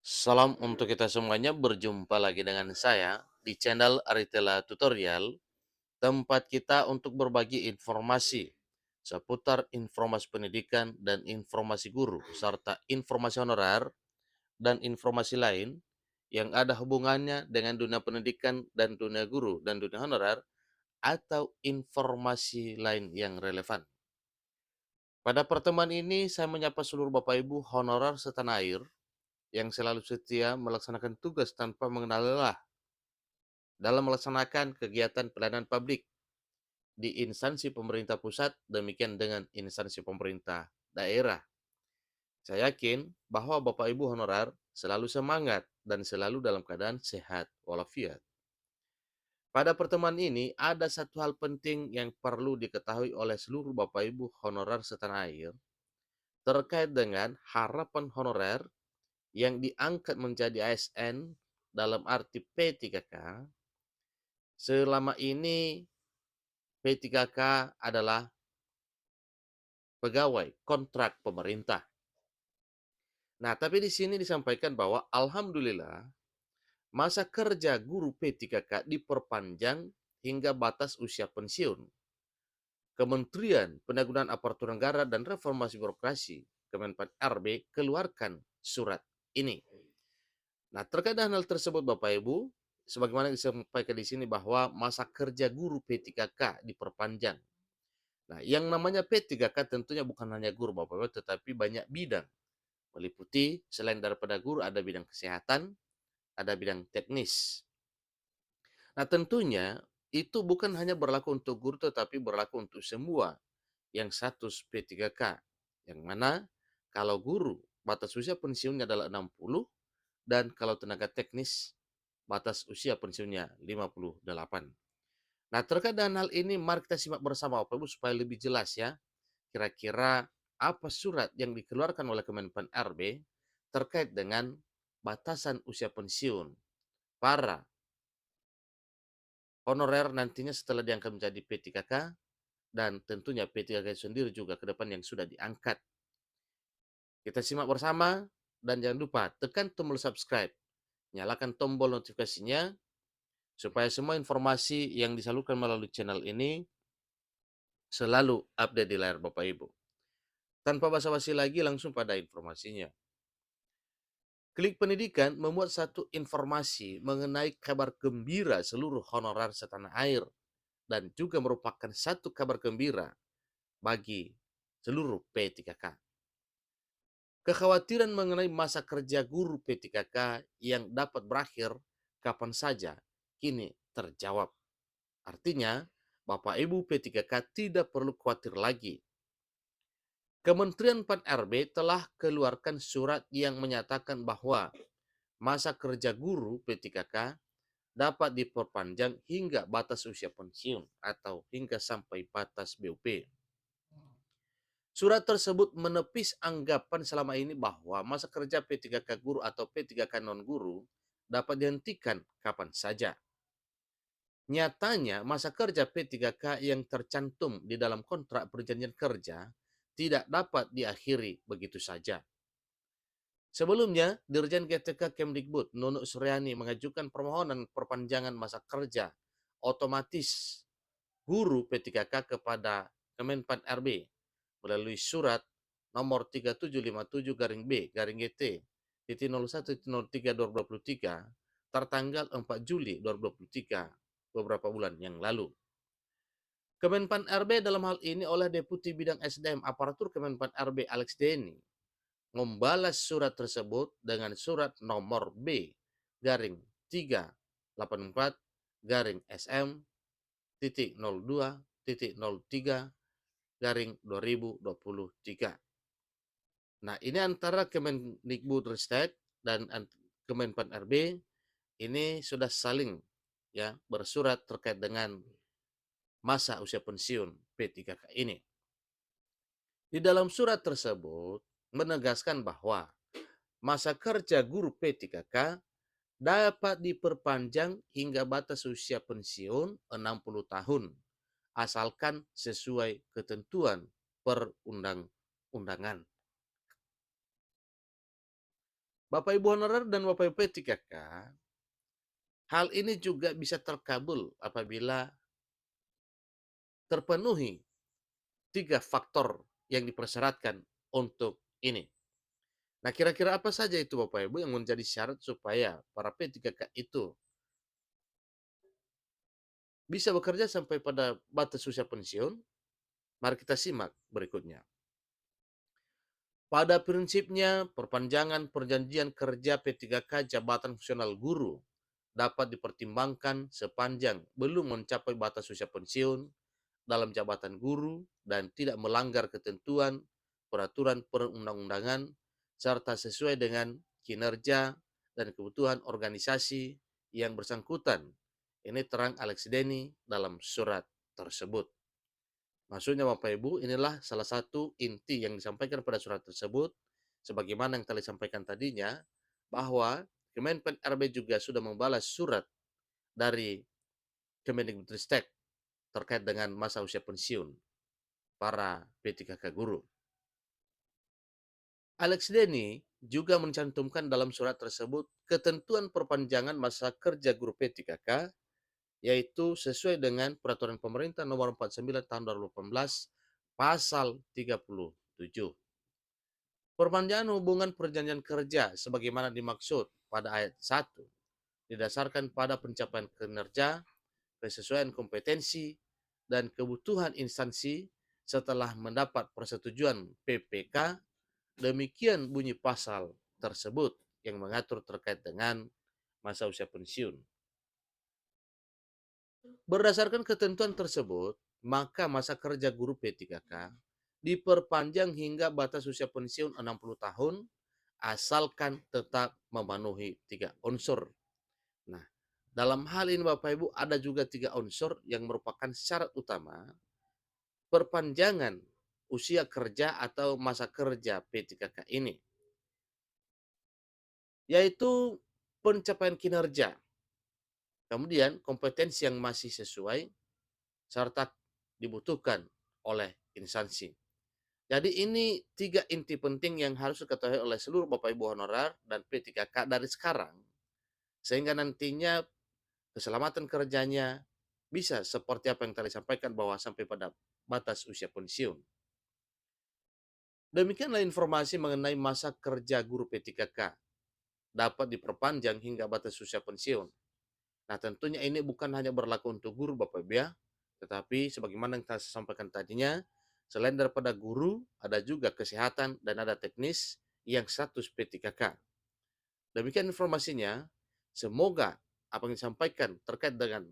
Salam untuk kita semuanya, berjumpa lagi dengan saya di channel Aritela Tutorial, tempat kita untuk berbagi informasi seputar informasi pendidikan dan informasi guru, serta informasi honorer dan informasi lain yang ada hubungannya dengan dunia pendidikan dan dunia guru dan dunia honorer atau informasi lain yang relevan. Pada pertemuan ini, saya menyapa seluruh Bapak Ibu honorer setanah air yang selalu setia melaksanakan tugas tanpa mengenal lelah dalam melaksanakan kegiatan pelayanan publik di instansi pemerintah pusat, demikian dengan instansi pemerintah daerah. Saya yakin bahwa Bapak Ibu honorer selalu semangat dan selalu dalam keadaan sehat walafiat. Pada pertemuan ini, ada satu hal penting yang perlu diketahui oleh seluruh Bapak Ibu honorer setanah air terkait dengan harapan honorer yang diangkat menjadi ASN dalam arti P3K. Selama ini P3K adalah pegawai kontrak pemerintah. Nah, tapi di sini disampaikan bahwa alhamdulillah masa kerja guru P3K diperpanjang hingga batas usia pensiun. Kementerian Pendayagunaan Aparatur Negara dan Reformasi Birokrasi Kemenpan RB keluarkan surat ini. Nah, terkait dengan hal tersebut Bapak Ibu, sebagaimana disampaikan di sini bahwa masa kerja guru P3K diperpanjang. Nah, yang namanya P3K tentunya bukan hanya guru Bapak Ibu, tetapi banyak bidang. Meliputi selain daripada guru ada bidang kesehatan, ada bidang teknis. Nah, tentunya itu bukan hanya berlaku untuk guru tetapi berlaku untuk semua yang status P3K. Yang mana kalau guru batas usia pensiunnya adalah 60 dan kalau tenaga teknis batas usia pensiunnya 58. Nah, terkait dengan hal ini mari kita simak bersama Bapak Ibu supaya lebih jelas ya. Kira-kira apa surat yang dikeluarkan oleh Kemenpan RB terkait dengan batasan usia pensiun para honorer nantinya setelah diangkat menjadi P3K dan tentunya P3K sendiri juga ke depan yang sudah diangkat. Kita simak bersama dan jangan lupa tekan tombol subscribe, nyalakan tombol notifikasinya supaya semua informasi yang disalurkan melalui channel ini selalu update di layar Bapak Ibu. Tanpa basa-basi lagi langsung pada informasinya. Klik Pendidikan memuat satu informasi mengenai kabar gembira seluruh honorer setanah air dan juga merupakan satu kabar gembira bagi seluruh P3K. Kekhawatiran mengenai masa kerja guru P3K yang dapat berakhir kapan saja kini terjawab. Artinya, Bapak Ibu P3K tidak perlu khawatir lagi. Kementerian Pan-RB telah keluarkan surat yang menyatakan bahwa masa kerja guru P3K dapat diperpanjang hingga batas usia pensiun atau hingga sampai batas BUP. Surat tersebut menepis anggapan selama ini bahwa masa kerja P3K guru atau P3K non-guru dapat dihentikan kapan saja. Nyatanya, masa kerja P3K yang tercantum di dalam kontrak perjanjian kerja tidak dapat diakhiri begitu saja. Sebelumnya, Dirjen GTK Kemdikbud Nunuk Suryani mengajukan permohonan perpanjangan masa kerja otomatis guru P3K kepada Kemenpan RB melalui surat nomor 3757-B-GT titik 01.03.2023 tertanggal 4 Juli 2023 beberapa bulan yang lalu. Kemenpan RB dalam hal ini oleh Deputi Bidang SDM Aparatur Kemenpan RB Alex Deni membalas surat tersebut dengan surat nomor B garing 384 garing SM titik 02 titik 03 garing 2023. Nah, ini antara Kemendikbudristek dan Kemenpan RB ini sudah saling ya bersurat terkait dengan masa usia pensiun P3K ini. Di dalam surat tersebut menegaskan bahwa masa kerja guru P3K dapat diperpanjang hingga batas usia pensiun 60 tahun asalkan sesuai ketentuan perundang-undangan. Bapak Ibu honorer dan Bapak Ibu P3K, hal ini juga bisa terkabul apabila terpenuhi 3 faktor yang dipersyaratkan untuk ini. Nah, kira-kira apa saja itu Bapak Ibu yang menjadi syarat supaya para P3K itu bisa bekerja sampai pada batas usia pensiun? Mari kita simak berikutnya. Pada prinsipnya, perpanjangan perjanjian kerja P3K jabatan fungsional guru dapat dipertimbangkan sepanjang belum mencapai batas usia pensiun dalam jabatan guru dan tidak melanggar ketentuan peraturan perundang-undangan serta sesuai dengan kinerja dan kebutuhan organisasi yang bersangkutan. Ini terang Alex Denny dalam surat tersebut. Maksudnya Bapak Ibu, inilah salah satu inti yang disampaikan pada surat tersebut, sebagaimana yang telah disampaikan tadinya, bahwa Kemenpan RB juga sudah membalas surat dari Kemendikbudristek terkait dengan masa usia pensiun para P3K guru. Alex Denny juga mencantumkan dalam surat tersebut ketentuan perpanjangan masa kerja guru P3K, yaitu sesuai dengan Peraturan Pemerintah Nomor 49 Tahun 2018 Pasal 37. Perpanjangan hubungan perjanjian kerja sebagaimana dimaksud pada ayat 1 didasarkan pada pencapaian kinerja, kesesuaian kompetensi, dan kebutuhan instansi setelah mendapat persetujuan PPK. Demikian bunyi pasal tersebut yang mengatur terkait dengan masa usia pensiun. Berdasarkan ketentuan tersebut, maka masa kerja guru P3K diperpanjang hingga batas usia pensiun 60 tahun asalkan tetap memenuhi 3 unsur. Nah, dalam hal ini Bapak Ibu ada juga 3 unsur yang merupakan syarat utama perpanjangan usia kerja atau masa kerja P3K ini, yaitu pencapaian kinerja, kemudian kompetensi yang masih sesuai, serta dibutuhkan oleh instansi. Jadi ini 3 inti penting yang harus diketahui oleh seluruh Bapak Ibu honorer dan P3K dari sekarang, sehingga nantinya keselamatan kerjanya bisa seperti apa yang tadi sampaikan bahwa sampai pada batas usia pensiun. Demikianlah informasi mengenai masa kerja guru P3K dapat diperpanjang hingga batas usia pensiun. Nah, tentunya ini bukan hanya berlaku untuk guru Bapak Ibu ya, tetapi sebagaimana yang saya sampaikan tadinya, selain daripada guru, ada juga kesehatan dan ada teknis yang status P3K. Demikian informasinya, semoga apa yang disampaikan terkait dengan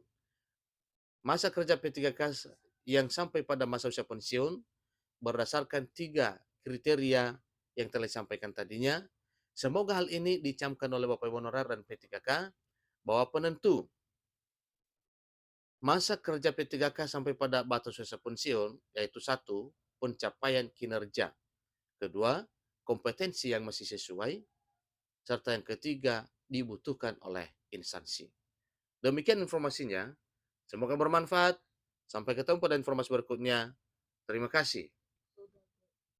masa kerja P3K yang sampai pada masa usia pensiun berdasarkan 3 kriteria yang telah disampaikan tadinya. Semoga hal ini dicamkan oleh Bapak Ibu honorer dan P3K bahwa penentu masa kerja P3K sampai pada batas usia pensiun yaitu 1, pencapaian kinerja. Kedua, kompetensi yang masih sesuai. Serta yang ketiga, dibutuhkan oleh instansi. Demikian informasinya. Semoga bermanfaat. Sampai ketemu pada informasi berikutnya. Terima kasih.